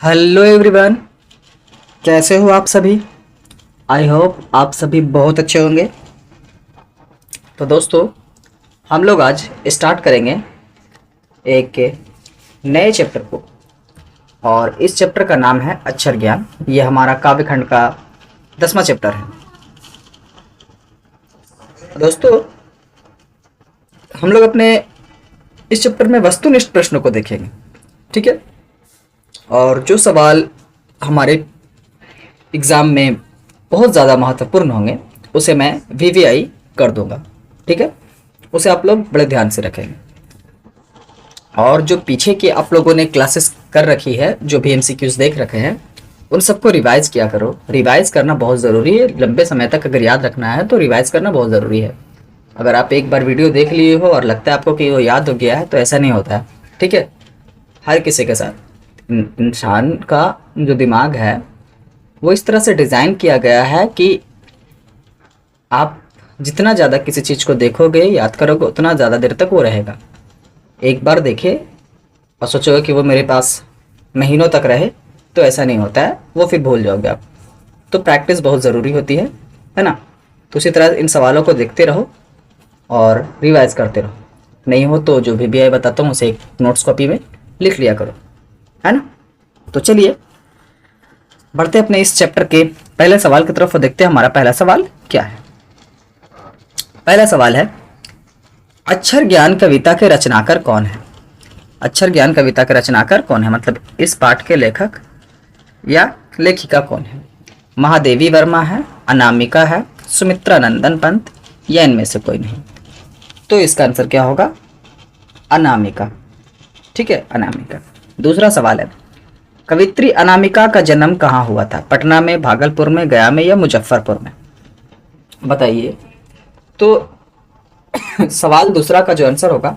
Hello everyone, कैसे हो आप सभी। आई होप आप सभी बहुत अच्छे होंगे। तो दोस्तों, हम लोग आज स्टार्ट करेंगे एक नए चैप्टर को, और इस चैप्टर का नाम है अक्षर ज्ञान। ये हमारा काव्य खंड का 10वां चैप्टर है। दोस्तों, हम लोग अपने इस चैप्टर में वस्तुनिष्ठ प्रश्नों को देखेंगे, ठीक है। और जो सवाल हमारे एग्ज़ाम में बहुत ज़्यादा महत्वपूर्ण होंगे उसे मैं वीवीआई कर दूंगा, ठीक है। उसे आप लोग बड़े ध्यान से रखेंगे। और जो पीछे की आप लोगों ने क्लासेस कर रखी है, जो भी एमसीक्यूज देख रखे हैं, उन सबको रिवाइज किया करो। रिवाइज करना बहुत ज़रूरी है। लंबे समय तक अगर याद रखना है तो रिवाइज करना बहुत ज़रूरी है। अगर आप एक बार वीडियो देख लिए हो और लगता है आपको कि वो याद हो गया है, तो ऐसा नहीं होता है, ठीक है। हर किसी के साथ इंसान का जो दिमाग है वो इस तरह से डिज़ाइन किया गया है कि आप जितना ज़्यादा किसी चीज़ को देखोगे, याद करोगे, उतना ज़्यादा देर तक वो रहेगा। एक बार देखे और सोचोगे कि वो मेरे पास महीनों तक रहे, तो ऐसा नहीं होता है, वो फिर भूल जाओगे आप। तो प्रैक्टिस बहुत ज़रूरी होती है ना। तो उसी तरह इन सवालों को देखते रहो और रिवाइज करते रहो। नहीं हो तो जो भी आई बताता हूँ उसे एक नोट्स कॉपी में लिख लिया करो, है ना। तो चलिए बढ़ते अपने इस चैप्टर के पहले सवाल की तरफ और देखते हैं हमारा पहला सवाल क्या है। पहला सवाल है, अक्षर ज्ञान कविता के रचनाकार कौन है। अक्षर ज्ञान कविता के रचनाकार कौन है, मतलब इस पाठ के लेखक या लेखिका कौन है। महादेवी वर्मा है, अनामिका है, सुमित्रा नंदन पंत, या इनमें से कोई नहीं। तो इसका आंसर क्या होगा, अनामिका, ठीक है, अनामिका। दूसरा सवाल है, कवित्री अनामिका का जन्म कहाँ हुआ था। पटना में, भागलपुर में, गया में, या मुजफ्फरपुर में। बताइए। तो सवाल दूसरा का जो आंसर होगा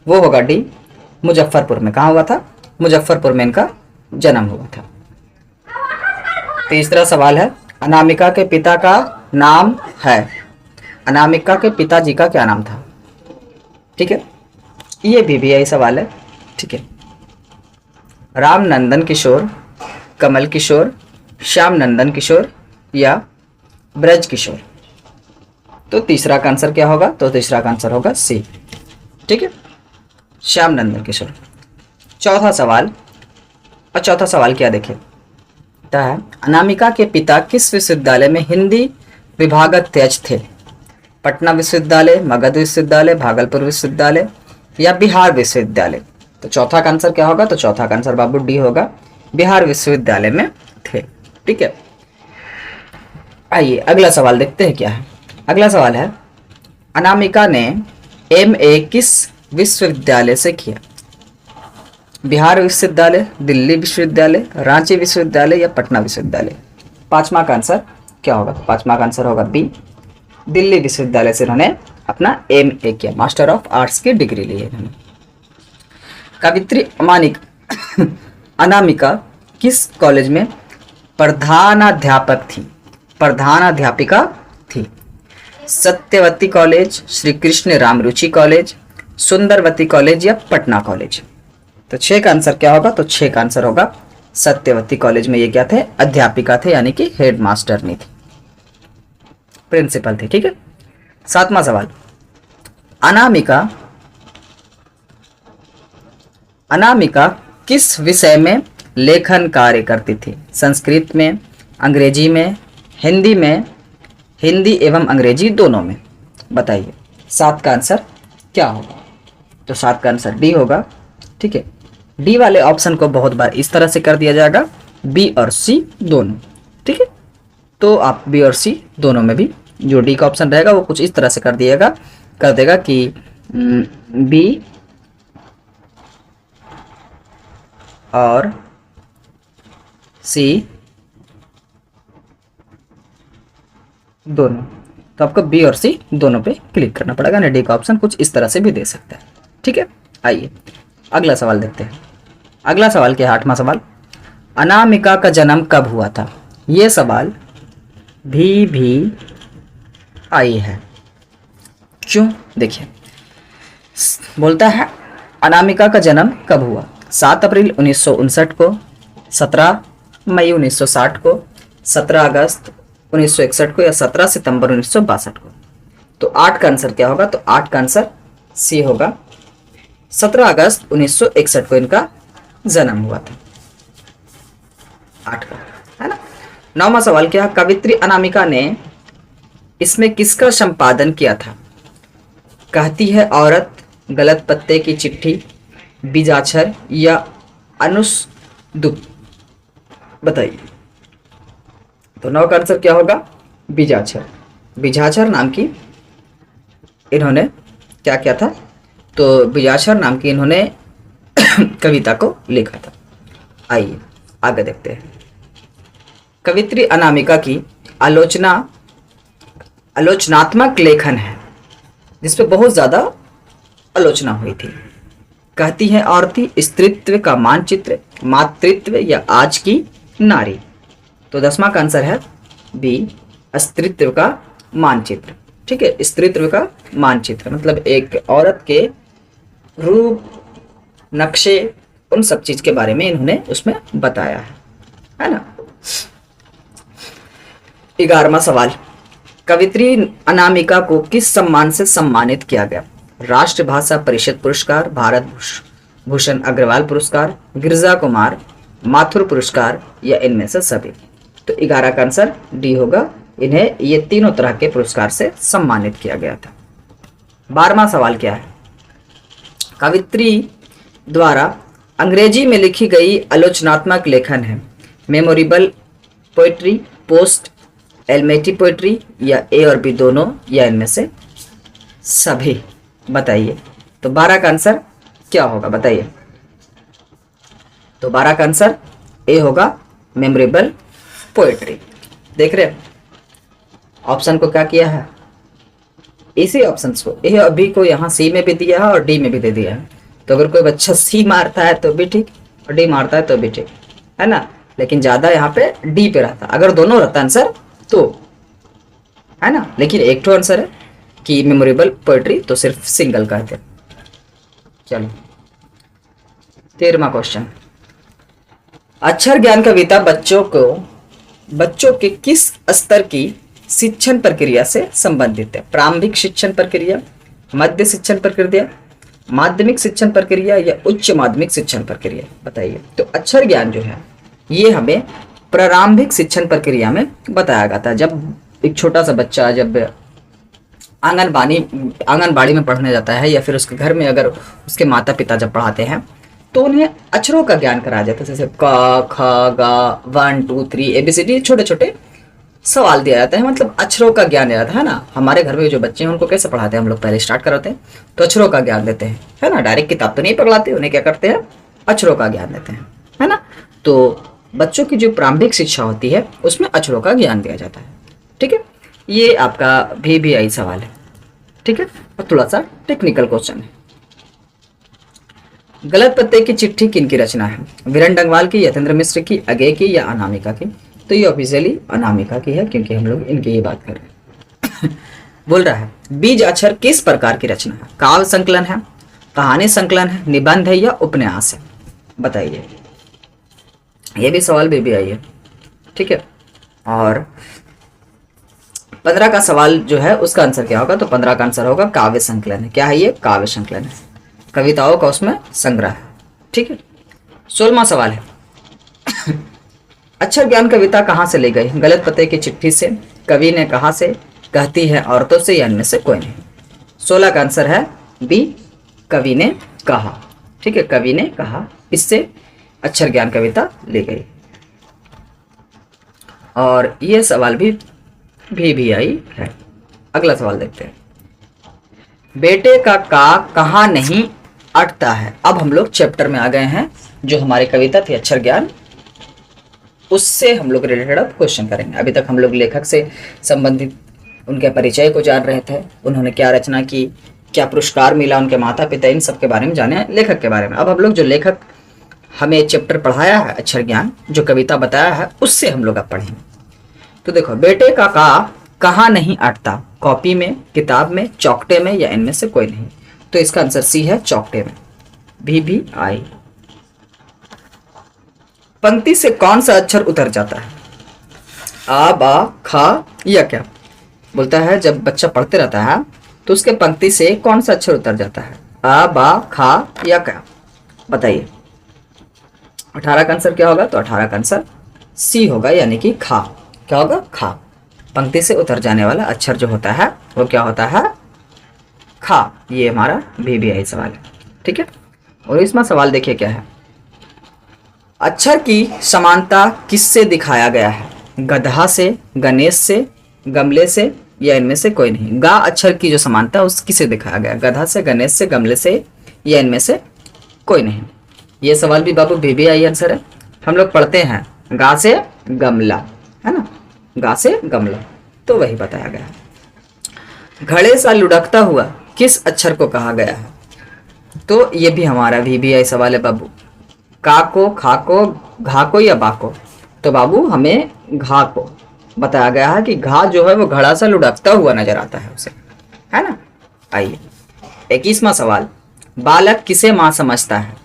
वो होगा डी, मुजफ्फरपुर में। कहाँ हुआ था, मुजफ्फरपुर में इनका जन्म हुआ था। तीसरा सवाल है, अनामिका के पिता का नाम है। अनामिका के पिताजी का क्या नाम था, ठीक है। ये भी सवाल है, ठीक है। राम नंदन किशोर, कमल किशोर, श्याम नंदन किशोर, या ब्रज किशोर। तो तीसरा का आंसर क्या होगा, तो तीसरा का आंसर होगा सी, ठीक है, श्याम नंदन किशोर। चौथा सवाल, और चौथा सवाल क्या देखिए, है अनामिका के पिता किस विश्वविद्यालय में हिंदी विभागाध्यक्ष थे। पटना विश्वविद्यालय, मगध विश्वविद्यालय, भागलपुर विश्वविद्यालय, या बिहार विश्वविद्यालय। तो चौथा का आंसर क्या होगा, तो चौथा का आंसर बाबू डी होगा, बिहार विश्वविद्यालय में थे, ठीक है। आइए अगला सवाल देखते हैं क्या है। अगला सवाल है, अनामिका ने एमए किस विश्वविद्यालय से किया। बिहार विश्वविद्यालय, दिल्ली विश्वविद्यालय, रांची विश्वविद्यालय, या पटना विश्वविद्यालय। पांचवा का आंसर क्या होगा, पांचवा का आंसर होगा बी, दिल्ली विश्वविद्यालय से उन्होंने अपना एमए किया, मास्टर ऑफ आर्ट्स की डिग्री ली है इन्होंने। कवित्री अनामिका किस कॉलेज में प्रधानाध्यापक थी, प्रधानाध्यापिका थी। Satyawati college, Shri Krishna Ramruchi college, Sundarwati college, या पटना कॉलेज। तो 6 का आंसर क्या होगा, तो 6 का आंसर होगा सत्यवती कॉलेज में ये क्या थे, अध्यापिका थे, यानी कि हेड मास्टर नहीं थी, प्रिंसिपल थे, ठीक है। 7वां सवाल, अनामिका किस विषय में लेखन कार्य करती थी। संस्कृत में, अंग्रेजी में, हिंदी में, हिंदी एवं अंग्रेजी दोनों में। बताइए 7 का आंसर क्या होगा, तो 7 का आंसर डी होगा, ठीक है। डी वाले ऑप्शन को बहुत बार इस तरह से कर दिया जाएगा, बी और सी दोनों, ठीक है। तो आप बी और सी दोनों में भी जो डी का ऑप्शन रहेगा वो कुछ इस तरह से कर देगा कि बी और सी दोनों। तो आपको बी और सी दोनों पे क्लिक करना पड़ेगा, ना डी का ऑप्शन कुछ इस तरह से भी दे सकता है, ठीक है। आइए अगला सवाल देखते हैं। अगला सवाल क्या है, 8वां सवाल, अनामिका का जन्म कब हुआ था। ये सवाल भी आई है, क्यों, देखिए बोलता है अनामिका का जन्म कब हुआ। 7 अप्रैल 1959 को, 17 मई 1960 को, 17 अगस्त 1961 को, या 17 सितंबर 1962 को। तो 8 का आंसर क्या होगा? तो 8 का आंसर सी होगा, 17 अगस्त 1961 को इनका जन्म हुआ था। 8 का, है ना। 9वां सवाल क्या है? कवित्री अनामिका ने इसमें किसका संपादन किया था? कहती है औरत, गलत पत्ते की चिट्ठी, बीजाक्षर या अनुसदुप? बताइए। तो 9 का आंसर क्या होगा? बीजाक्षर। बीजाक्षर नाम की इन्होंने क्या किया था? तो बीजाक्षर नाम की इन्होंने कविता को लिखा था। आइए आगे देखते हैं। कवित्री अनामिका की आलोचनात्मक लेखन है जिसपे बहुत ज्यादा आलोचना हुई थी। कहती है औरती, स्त्रीत्व का मानचित्र, मातृत्व या आज की नारी? तो 10वां का आंसर है बी, स्त्रीत्व का मानचित्र। ठीक है, स्त्रीत्व का मानचित्र मतलब एक औरत के रूप, नक्शे, उन सब चीज के बारे में इन्होंने उसमें बताया है ना। 11वां सवाल, कवित्री अनामिका को किस सम्मान से सम्मानित किया गया? राष्ट्रभाषा परिषद पुरस्कार, भारत भूषण अग्रवाल पुरस्कार, गिरजा कुमार माथुर पुरस्कार या इनमें से सभी? तो 11 का आंसर डी होगा, इन्हें ये तीनों तरह के पुरस्कार से सम्मानित किया गया था। 12वां सवाल क्या है? कवित्री द्वारा अंग्रेजी में लिखी गई आलोचनात्मक लेखन है मेमोरेबल पोएट्री, पोस्ट एलमेटी पोएट्री या ए और बी दोनों या इनमें से सभी? बताइए। तो 12 का आंसर क्या होगा? बताइए। तो 12 का आंसर ए होगा, मेमोरेबल पोएट्री। देख रहे हैं ऑप्शन को क्या किया है? इसी ऑप्शन को ए और बी को यहाँ सी में भी दिया है और डी में भी दे दिया है। तो अगर कोई बच्चा सी मारता है तो भी ठीक और डी मारता है तो भी ठीक, है ना। लेकिन ज्यादा यहाँ पे डी पे रहता, अगर दोनों रहता आंसर तो, है ना। लेकिन एक तो आंसर है कि मेमोरेबल पोएट्री तो सिर्फ सिंगल कहते हैं। चलो 13वां क्वेश्चन, अक्षर ज्ञान कविता बच्चों के किस स्तर की शिक्षण प्रक्रिया से संबंधित है? प्रारंभिक शिक्षण प्रक्रिया, मध्य शिक्षण प्रक्रिया, माध्यमिक शिक्षण प्रक्रिया या उच्च माध्यमिक शिक्षण प्रक्रिया? बताइए। तो अक्षर ज्ञान जो है ये हमें प्रारंभिक शिक्षण प्रक्रिया में बताया गया था। जब एक छोटा सा बच्चा जब आंगनबाड़ी में पढ़ने जाता है या फिर उसके घर में अगर उसके माता पिता जब पढ़ाते हैं तो उन्हें अक्षरों का ज्ञान कराया जाता है। जैसे क ख ग 1 2 3 ABCD छोटे छोटे सवाल दिया जाता है, मतलब अक्षरों का ज्ञान दिया जाता है ना। हमारे घर में जो बच्चे हैं उनको कैसे पढ़ाते हैं हम लोग? पहले स्टार्ट कराते हैं तो अक्षरों का ज्ञान देते हैं, है ना। डायरेक्ट किताब तो नहीं पढ़ाते, उन्हें क्या करते हैं? अक्षरों का ज्ञान देते हैं, है ना। तो बच्चों की जो प्रारंभिक शिक्षा होती है उसमें अक्षरों का ज्ञान दिया जाता है। ठीक है, ये आपका VBI सवाल है। ठीक है, और थोड़ा सा टेक्निकल क्वेश्चन है। गलत पत्ते की चिट्ठी किनकी रचना है? वीरेन डंगवाल की, यतेंद्र मिश्र की, अगेय की या अनामिका की? तो ये ऑफिशियली अनामिका की है क्योंकि हम लोग इनकी ही बात कर रहे हैं। बोल रहा है बीज अक्षर किस प्रकार की रचना है? काव्य संकलन है, कहानी संकलन है, निबंध है या उपन्यास है? बताइए। ये भी सवाल VBI है। ठीक है, और 15 का सवाल जो है उसका आंसर क्या होगा? तो 15 का आंसर होगा काव्य संकलन है। क्या है ये? काव्य संकलन है, कविताओं का उसमें संग्रह है। ठीक है, 16वां सवाल है अक्षर ज्ञान कविता कहाँ से ली गई? गलत पते की चिट्ठी से, कवि ने कहा से, कहती है औरतों से या इनमें से कोई नहीं? 16 का आंसर है बी, कवि ने कहा। ठीक है, कवि ने कहा, इससे अक्षर ज्ञान कविता ली गई। और यह सवाल भी VBI है। अगला सवाल देखते हैं, बेटे का कहाँ नहीं अटता है? अब हम लोग चैप्टर में आ गए हैं, जो हमारी कविता थी अक्षर ज्ञान, उससे हम लोग रिलेटेड अब क्वेश्चन करेंगे। अभी तक हम लोग लेखक से संबंधित उनके परिचय को जान रहे थे, उन्होंने क्या रचना की, क्या पुरस्कार मिला, उनके माता पिता, इन सब के बारे में जाने, लेखक के बारे में। अब हम लोग जो लेखक हमें चैप्टर पढ़ाया है अक्षर ज्ञान, जो कविता बताया है, उससे हम लोग अब पढ़ेंगे। तो देखो, बेटे का कहाँ नहीं अटता? कॉपी में, किताब में, चौकटे में या इनमें से कोई नहीं? तो इसका आंसर सी है, चौकटे में। VBI। पंक्ति से कौन सा अक्षर उतर जाता है? आ, बा, खा या क्या? बोलता है जब बच्चा पढ़ते रहता है तो उसके पंक्ति से कौन सा अक्षर उतर जाता है? आ, बा, खा या क्या? बताइए। 18 का आंसर क्या होगा? तो 18 का आंसर सी होगा, यानी कि खा। क्या होगा? खा। पंक्ति से उतर जाने वाला अक्षर जो होता है वो क्या होता है? खा। ये हमारा VBI सवाल है। ठीक है। और इसमें सवाल देखिए क्या है, अक्षर की समानता किससे दिखाया गया है? गधा से, गणेश से, गमले से या इनमें से कोई नहीं? गा अक्षर की जो समानता उस किसे दिखाया गया? गधा से, गणेश से, गमले से या इनमें से कोई नहीं? ये सवाल भी बाबू VBI आंसर है। हम लोग पढ़ते हैं गा से गमला, है ना, गा से गमला, तो वही बताया गया है। घड़े सा लुढ़कता हुआ किस अक्षर को कहा गया है? तो ये भी हमारा VBI सवाल है बाबू। का को, खा को, घा को या बा को? तो बाबू हमें घा को बताया गया है कि घा जो है वो घड़ा सा लुढ़कता हुआ नजर आता है उसे, है ना। आइए 21वां सवाल, बालक किसे माँ समझता है?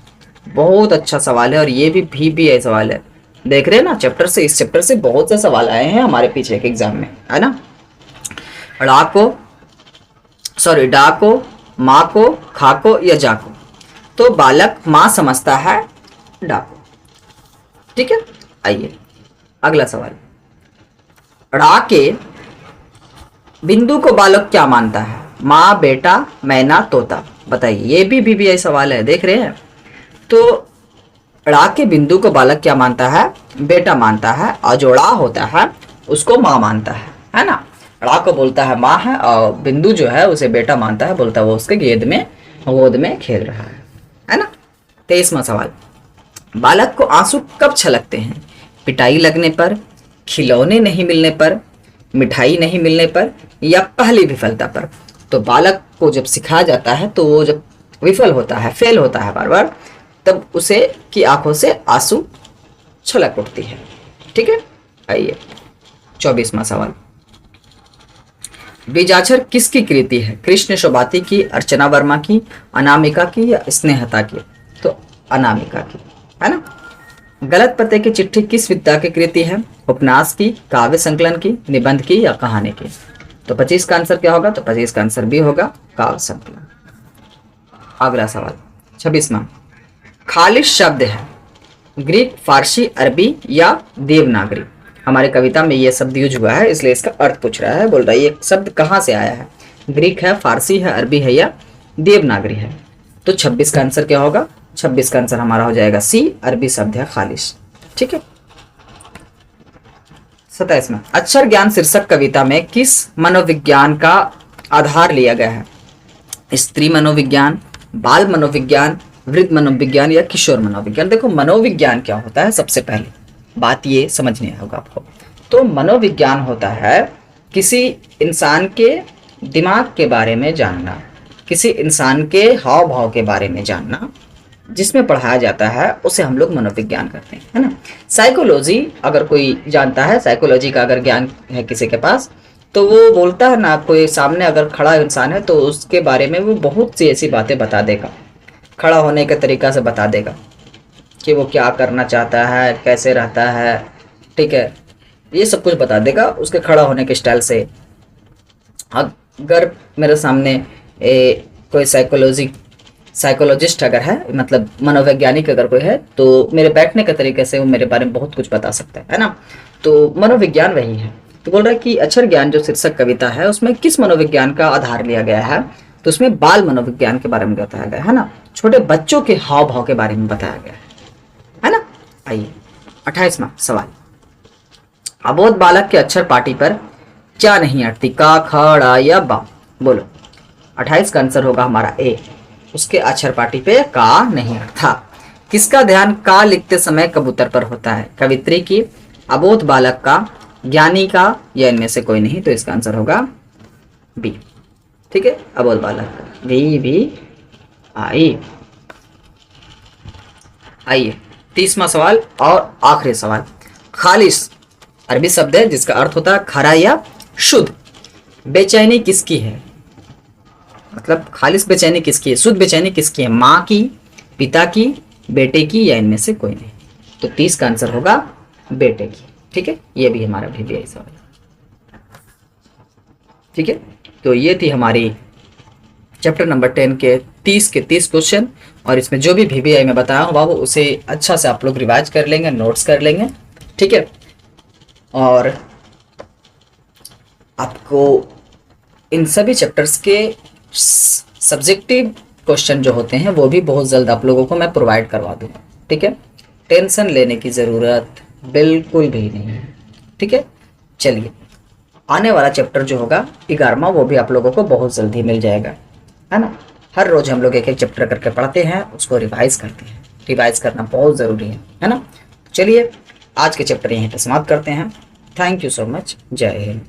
बहुत अच्छा सवाल है और ये भी VBI सवाल है। देख रहे हैं ना, चैप्टर से, इस चैप्टर से बहुत से सवाल आए हैं हमारे पीछे के एग्जाम में, है ना। डा को, सॉरी डा को, माँ को, खा को या जा को? तो बालक माँ समझता है डा को। ठीक है। आइए अगला सवाल, ड़ा के बिंदु को बालक क्या मानता है? माँ, बेटा, मैना, तोता? बताइए। ये भी VBI सवाल है, देख रहे हैं। तो ड़ा के बिंदु को बालक क्या मानता है? बेटा मानता है, और जो ड़ा होता है उसको माँ मानता है ना। ड़ा को बोलता है माँ है और बिंदु जो है उसे बेटा मानता है, बोलता है वो उसके गोद में खेल रहा है ना। 23वां सवाल, बालक को आंसू कब छलकते हैं? पिटाई लगने पर, खिलौने नहीं मिलने पर, मिठाई नहीं मिलने पर या पहली विफलता पर? तो बालक को जब सिखाया जाता है तो वो जब विफल होता है, फेल होता है बार बार, तब उसे की आंखों से आंसू छलक उठती है। ठीक है। आइए 24वां सवाल, बीजाक्षर किसकी कृति है? कृष्ण शोभाती की, अर्चना वर्मा की, अनामिका की या स्नेहता की? तो अनामिका की, है ना। गलत पते की चिट्ठी किस विद्या की कृति है? उपन्यास की, काव्य संकलन की, निबंध की या कहानी की? तो 25 का आंसर क्या होगा? तो 25 का आंसर भी होगा काव्य संकलन। अगला सवाल 26वां, खालिश शब्द है ग्रीक, फारसी, अरबी या देवनागरी? हमारे कविता में ये शब्द यूज हुआ है इसलिए इसका अर्थ पूछ रहा है। बोल रहा है ये शब्द कहाँ से आया है? ग्रीक है, फारसी है, अरबी है या देवनागरी है? तो 26 का आंसर क्या होगा? 26 का आंसर हमारा हो जाएगा सी, अरबी शब्द है खालिश। ठीक है। 27वां, अक्षर ज्ञान शीर्षक कविता में किस मनोविज्ञान का आधार लिया गया है? स्त्री मनोविज्ञान, बाल मनोविज्ञान, वृद्ध मनोविज्ञान या किशोर मनोविज्ञान? देखो मनोविज्ञान क्या होता है, सबसे पहले बात ये समझनी होगा आपको। तो मनोविज्ञान होता है किसी इंसान के दिमाग के बारे में जानना, किसी इंसान के हाव भाव के बारे में जानना, जिसमें पढ़ाया जाता है उसे हम लोग मनोविज्ञान करते हैं, है ना। साइकोलॉजी अगर कोई जानता है, साइकोलॉजी का अगर ज्ञान है किसी के पास, तो वो बोलता है ना, कोई सामने अगर खड़ा इंसान है तो उसके बारे में वो बहुत सी ऐसी बातें बता देगा, खड़ा होने के तरीका से बता देगा कि वो क्या करना चाहता है, कैसे रहता है, ठीक है, ये सब कुछ बता देगा उसके खड़ा होने के स्टाइल से। अगर मेरे सामने कोई साइकोलॉजिस्ट अगर है, मतलब मनोवैज्ञानिक अगर कोई है, तो मेरे बैठने के तरीके से वो मेरे बारे में बहुत कुछ बता सकता है ना। तो मनोविज्ञान वही है। तो बोल रहा है कि अक्षर ज्ञान जो शीर्षक कविता है उसमें किस मनोविज्ञान का आधार लिया गया है? तो उसमें बाल मनोविज्ञान के बारे में बताया गया है ना, छोटे बच्चों के हाव भाव के बारे में बताया गया है ना। आइए 28वां सवाल, अबोध बालक के अक्षर पाटी पर क्या नहीं अटती? का, ख, ड़ या बा? बोलो। 28 का आंसर होगा हमारा ए, उसके अक्षर पाटी पे का नहीं अटता। किसका ध्यान का लिखते समय कबूतर पर होता है? कवित्री की, अबोध बालक का, ज्ञानी का या इनमें से कोई नहीं? तो इसका आंसर होगा बी। ठीक है, अबोध बालक का। भी आई। आइए 30वां सवाल और आखिरी सवाल, खालिश अरबी शब्द है जिसका अर्थ होता है खरा या शुद्ध। बेचैनी किसकी है? मतलब खालिश बेचैनी किसकी है, शुद्ध बेचैनी किसकी है? माँ की, पिता की, बेटे की या इनमें से कोई नहीं? तो 30 का आंसर होगा बेटे की। ठीक है, ये भी हमारा VBI सवाल। ठीक है, तो ये थी हमारी चैप्टर नंबर 10 के 30 क्वेश्चन। और इसमें जो भी VBI में बताया हूँ वो उसे अच्छा से आप लोग रिवाइज कर लेंगे, नोट्स कर लेंगे। ठीक है, और आपको इन सभी चैप्टर्स के सब्जेक्टिव क्वेश्चन जो होते हैं वो भी बहुत जल्द आप लोगों को मैं प्रोवाइड करवा दूँगा। ठीक है, टेंशन लेने की ज़रूरत बिल्कुल भी नहीं है। ठीक है, चलिए आने वाला चैप्टर जो होगा 11वां वो भी आप लोगों को बहुत जल्दी मिल जाएगा, है ना। हर रोज़ हम लोग एक एक चैप्टर करके पढ़ते हैं, उसको रिवाइज करते हैं। रिवाइज करना बहुत ज़रूरी है ना। चलिए आज के चैप्टर यहीं पर समाप्त करते हैं। Thank you so much. जय हिंद।